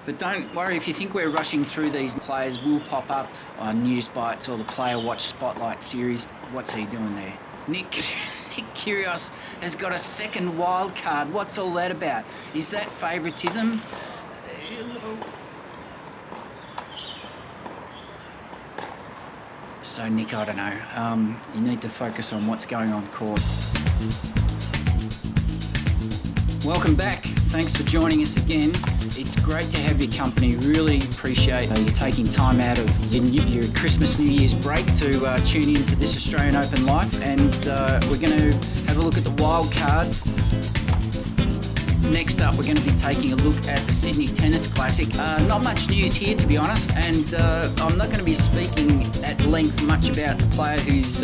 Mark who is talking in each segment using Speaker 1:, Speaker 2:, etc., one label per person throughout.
Speaker 1: But don't worry, if you think we're rushing through these, players will pop up on News Bites or the Player Watch Spotlight series. What's he doing there? Nick Kyrgios has got a second wild card. What's all that about? Is that favouritism? So, Nick, I don't know. You need to focus on what's going on court. Welcome back. Thanks for joining us again. It's great to have your company. Really appreciate you taking time out of your Christmas, New Year's break to tune in to this Australian Open Live. And we're going to have a look at the wild cards. Next up, we're going to be taking a look at the Sydney Tennis Classic. Not much news here, to be honest, and I'm not going to be speaking at length much about the player who's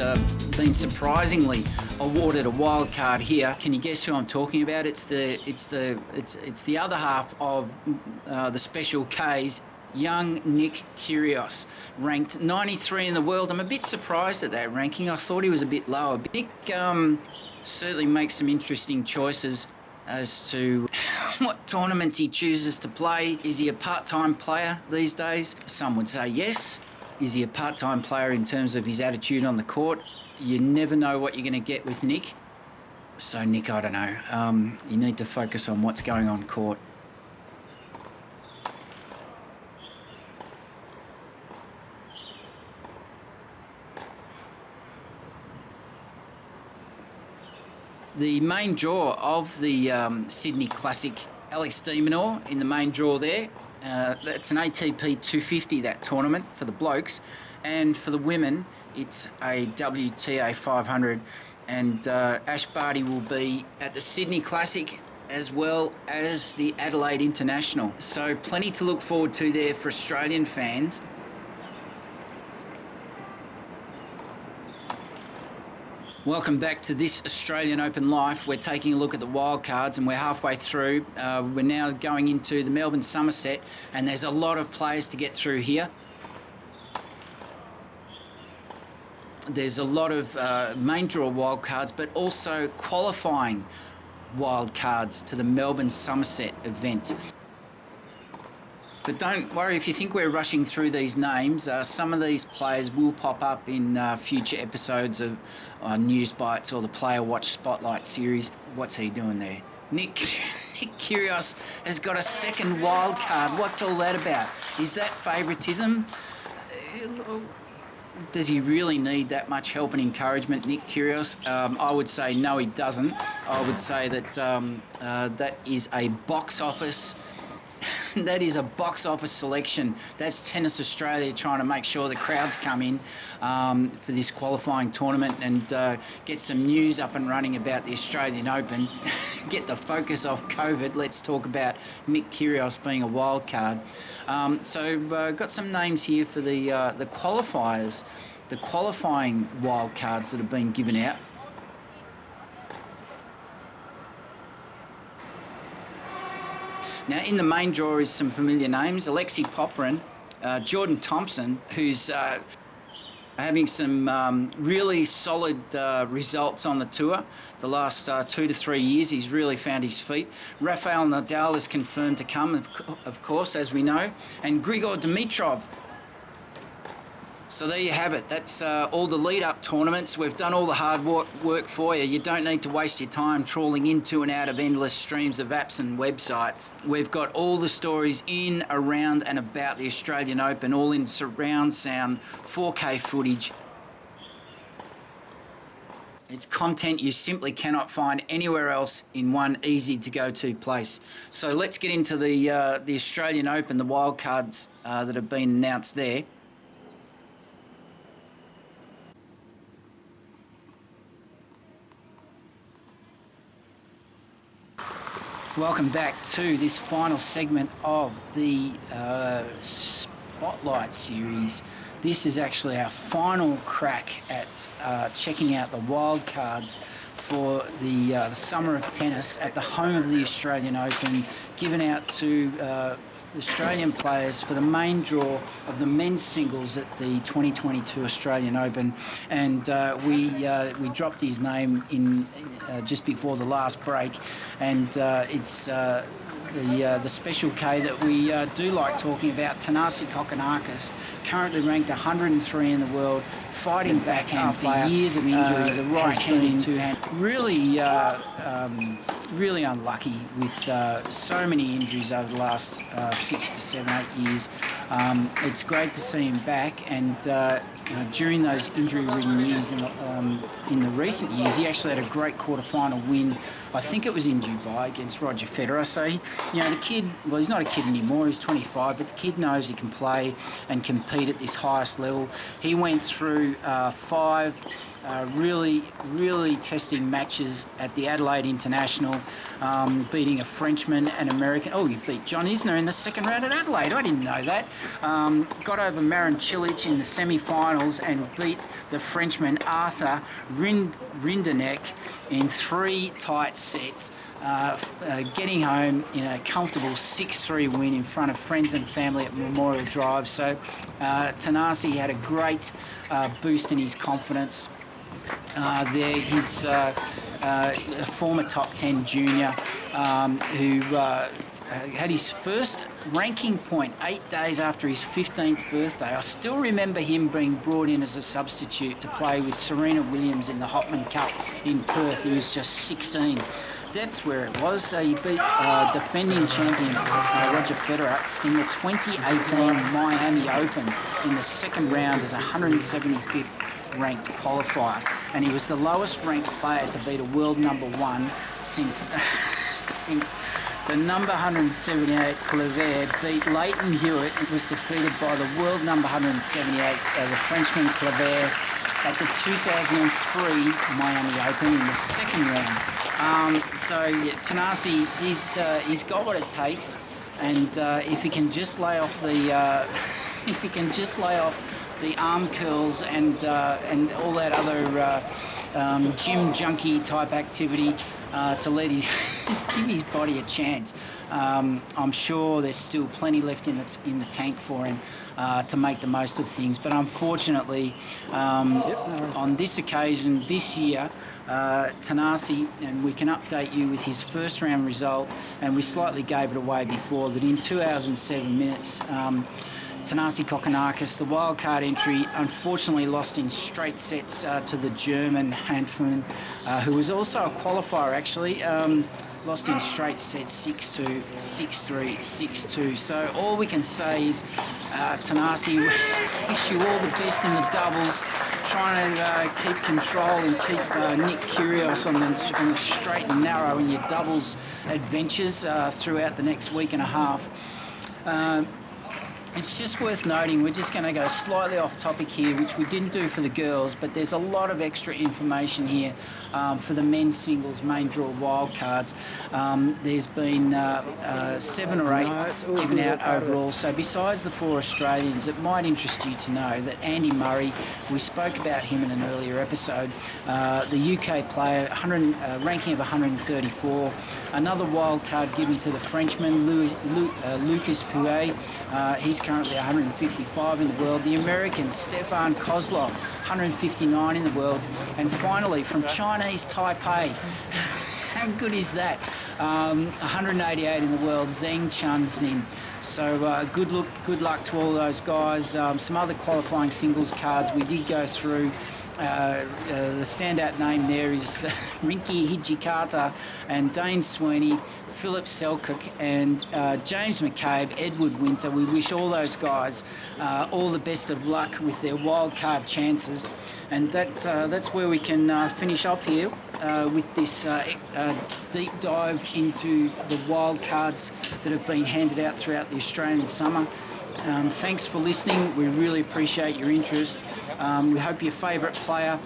Speaker 1: been surprisingly awarded a wild card here. Can you guess who I'm talking about? It's the other half of the Special K's. Young Nick Kyrgios, ranked 93 in the world. I'm a bit surprised at that ranking. I thought he was a bit lower. Nick certainly makes some interesting choices as to what tournaments he chooses to play. Is he a part-time player these days? Some would say yes. Is he a part-time player in terms of his attitude on the court? You never know what you're going to get with Nick. So, Nick, I don't know. You need to focus on what's going on court. The main draw of the Sydney Classic, Alex de Minaur in the main draw there. That's an ATP 250, that tournament, for the blokes. And for the women, it's a WTA 500. And Ash Barty will be at the Sydney Classic as well as the Adelaide International. So plenty to look forward to there for Australian fans. Welcome back to this Australian Open Live. We're taking a look at the wildcards and we're halfway through. We're now going into the Melbourne Somerset and there's a lot of players to get through here. There's a lot of main draw wildcards, but also qualifying wildcards to the Melbourne Somerset event. But don't worry, if you think we're rushing through these names, some of these players will pop up in future episodes of News Bites or the Player Watch Spotlight series. What's he doing there? Nick Kyrgios has got a second wild card. What's all that about? Is that favouritism? Does he really need that much help and encouragement, Nick Kyrgios? I would say no, he doesn't. I would say that that is a box office... That is a box office selection. That's Tennis Australia trying to make sure the crowds come in for this qualifying tournament and get some news up and running about the Australian Open. Get the focus off COVID. Let's talk about Nick Kyrgios being a wild card. So got some names here for the qualifiers, the qualifying wild cards that have been given out. Now, in the main draw is some familiar names. Alexei Popyrin, Jordan Thompson, who's having some really solid results on the tour. The last 2 to 3 years, he's really found his feet. Rafael Nadal is confirmed to come, of course, as we know. And Grigor Dimitrov. So there you have it. That's all the lead-up tournaments. We've done all the hard work for you. You don't need to waste your time trawling into and out of endless streams of apps and websites. We've got all the stories in, around and about the Australian Open, all in surround sound, 4K footage. It's content you simply cannot find anywhere else in one easy-to-go-to place. So let's get into the Australian Open, the wildcards that have been announced there. Welcome back to this final segment of the Spotlight series. This is actually our final crack at checking out the wildcards for the summer of tennis at the home of the Australian Open, given out to Australian players for the main draw of the men's singles at the 2022 Australian Open. And we dropped his name in just before the last break, and it's the special K that we do like talking about, Thana Kokkinaki, currently ranked 103 in the world, fighting back after years of injury. The right-handed two-hand, really, really unlucky with so many injuries over the last 6 to 7, 8 years. It's great to see him back, and during those injury-ridden years in the recent years, he actually had a great quarter-final win. I think it was in Dubai against Roger Federer. So, you know, the kid, well, he's not a kid anymore, he's 25, but the kid knows he can play and compete at this highest level. He went through 5 really testing matches at the Adelaide International, beating a Frenchman and American. Oh, he beat John Isner in the second round at Adelaide. I didn't know that. Got over Marin Cilic in the semi-finals and beat the Frenchman Arthur Rinderknecht in 3 tight sets, getting home in a comfortable 6-3 win in front of friends and family at Memorial Drive. So Thana had a great boost in his confidence. He's a former top 10 junior who had his first ranking point 8 days after his 15th birthday. I still remember him being brought in as a substitute to play with Serena Williams in the Hopman Cup in Perth. He was just 16. That's where it was. He beat defending champion Roger Federer in the 2018 Miami Open in the second round as 175th ranked qualifier, and he was the lowest ranked player to beat a world number 1 since the number 178 Claver beat Leighton Hewitt. It was defeated by the world number 178, the Frenchman Claver, at the 2003 Miami Open in the second round. So yeah, Thana, he's got what it takes, and if he can just lay off the the arm curls and all that other gym junkie type activity to let just give his body a chance. I'm sure there's still plenty left in the tank for him to make the most of things. But unfortunately, on this occasion this year, Thana, and we can update you with his first round result, and we slightly gave it away before, that in 2 hours and 7 minutes, Thana Kokkinaki, the wildcard entry, unfortunately lost in straight sets to the German Hanfmann, who was also a qualifier actually. Lost in straight sets 6-2, 6-3, 6-2. So all we can say is, Thana, wish you all the best in the doubles, trying to keep control and keep Nick Kyrgios on the straight and narrow in your doubles adventures throughout the next week and a half. It's just worth noting, we're just going to go slightly off topic here, which we didn't do for the girls, but there's a lot of extra information here for the men's singles main draw wildcards. There's been 7 or 8 given out overall. So besides the 4 Australians, it might interest you to know that Andy Murray, we spoke about him in an earlier episode, the UK player, ranking of 134. Another wildcard given to the Frenchman, Lucas Puetz. He's currently 155 in the world. The American, Stefan Kozlov, 159 in the world. And finally, from Chinese Taipei, how good is that? 188 in the world, Zheng Chunxin. So good luck to all those guys. Some other qualifying singles cards we did go through. The standout name there is Rinky Hijikata and Dane Sweeney, Philip Selkirk and James McCabe, Edward Winter. We wish all those guys all the best of luck with their wild card chances. And that's where we can finish off here with this deep dive into the wild cards that have been handed out throughout the Australian summer. Thanks for listening. We really appreciate your interest. We hope your favourite player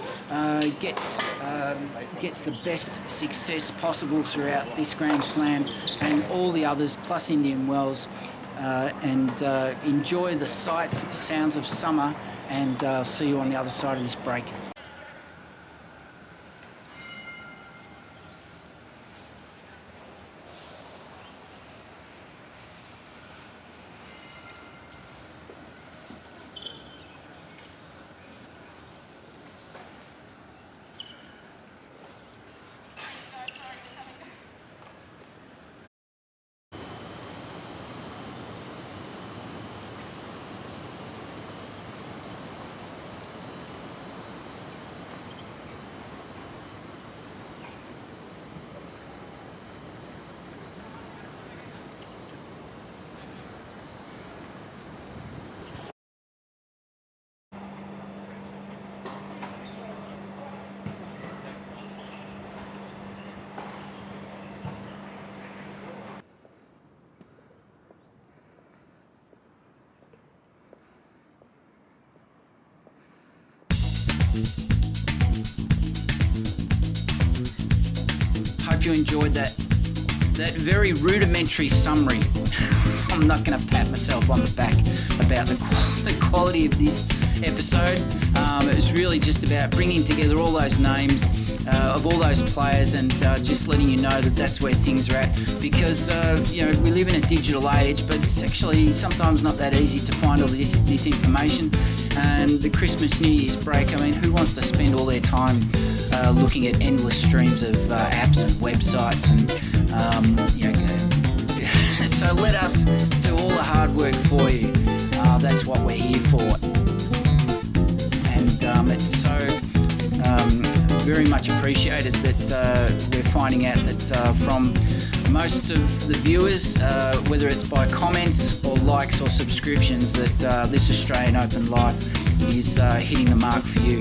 Speaker 1: gets the best success possible throughout this Grand Slam and all the others, plus Indian Wells. And enjoy the sights, sounds of summer, and see you on the other side of this break. Hope you enjoyed that very rudimentary summary. I'm not going to pat myself on the back about the quality of this episode. It was really just about bringing together all those names of all those players and just letting you know that that's where things are at, because we live in a digital age, but it's actually sometimes not that easy to find all this information. And the Christmas New Year's break, I mean, who wants to spend all their time looking at endless streams of apps and websites and so let us do all the hard work for you. That's what we're here for. And it's so very much appreciated that we're finding out that from most of the viewers, whether it's by comments or likes or subscriptions, that this Australian Open Life is hitting the mark for you.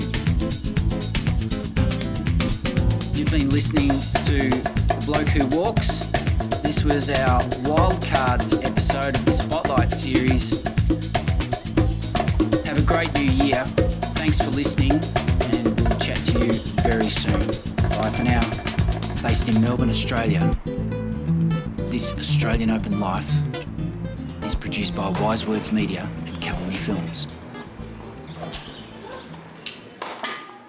Speaker 1: You've been listening to The Bloke Who Walks. This was our Wildcards episode of the Spotlight series. Have a great new year. Thanks for listening, and we'll chat to you very soon. Bye for now. Based in Melbourne, Australia, this Australian Open Life is produced by Wise Words Media and Calvary Films.